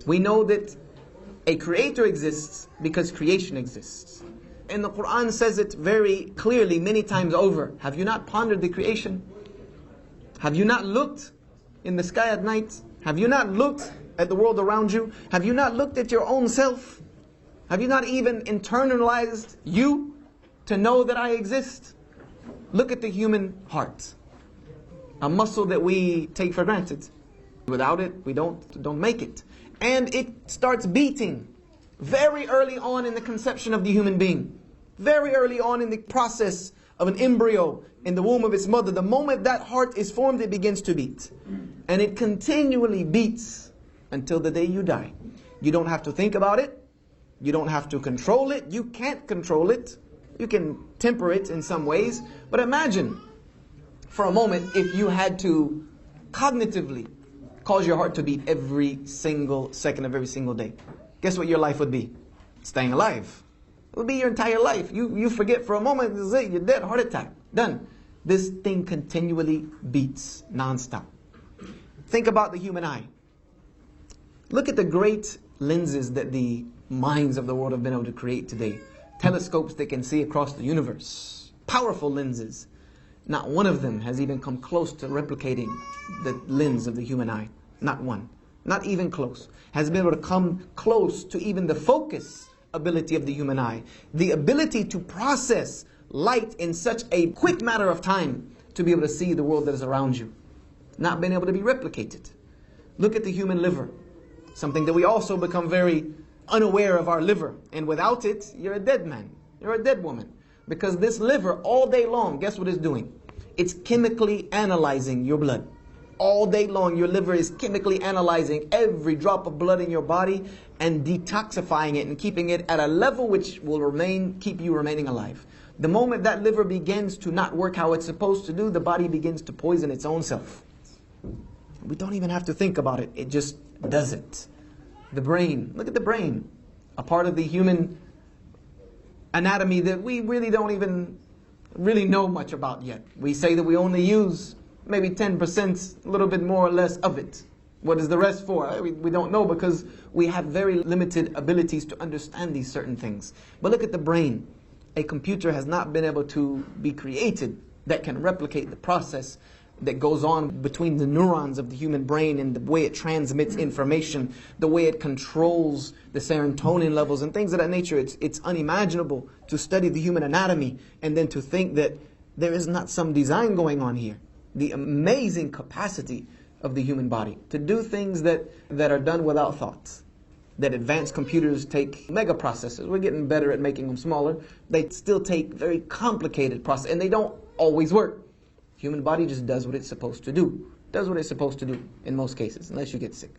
We know that a creator exists because creation exists. And the Quran says it very clearly many times over. Have you not pondered the creation? Have you not looked in the sky at night? Have you not looked at the world around you? Have you not looked at your own self? Have you not even internalized you to know that I exist? Look at the human heart. A muscle that we take for granted. Without it, we don't make it. And it starts beating very early on in the conception of the human being. Very early on in the process of an embryo in the womb of its mother. The moment that heart is formed, it begins to beat. And it continually beats until the day you die. You don't have to think about it. You don't have to control it. You can't control it. You can temper it in some ways. But imagine for a moment if you had to cognitively cause your heart to beat every single second of every single day. Guess what your life would be? Staying alive. It would be your entire life. You forget for a moment, this is it, you're dead, heart attack, done. This thing continually beats non-stop. Think about the human eye. Look at the great lenses that the minds of the world have been able to create today. Telescopes that can see across the universe. Powerful lenses. Not one of them has even come close to replicating the lens of the human eye. Not one. Not even close. Has been able to come close to even the focus ability of the human eye. The ability to process light in such a quick matter of time to be able to see the world that is around you. Not been able to be replicated. Look at the human liver. Something that we also become very unaware of our liver. And without it, you're a dead man. You're a dead woman. Because this liver, all day long, guess what it's doing? It's chemically analyzing your blood. All day long, your liver is chemically analyzing every drop of blood in your body and detoxifying it and keeping it at a level which will keep you remaining alive. The moment that liver begins to not work how it's supposed to do, the body begins to poison its own self. We don't even have to think about it. It just does it. The brain. Look at the brain. A part of the human anatomy that we really don't even really know much about yet. We say that we only use maybe 10%, a little bit more or less of it. What is the rest for? We don't know because we have very limited abilities to understand these certain things. But look at the brain. A computer has not been able to be created that can replicate the process that goes on between the neurons of the human brain and the way it transmits information, the way it controls the serotonin levels and things of that nature. It's unimaginable to study the human anatomy and then to think that there is not some design going on here. The amazing capacity of the human body to do things that are done without thought. That advanced computers take mega processors. We're getting better at making them smaller. They still take very complicated processes, and they don't always work. Human body just does what it's supposed to do. Does what it's supposed to do in most cases, unless you get sick.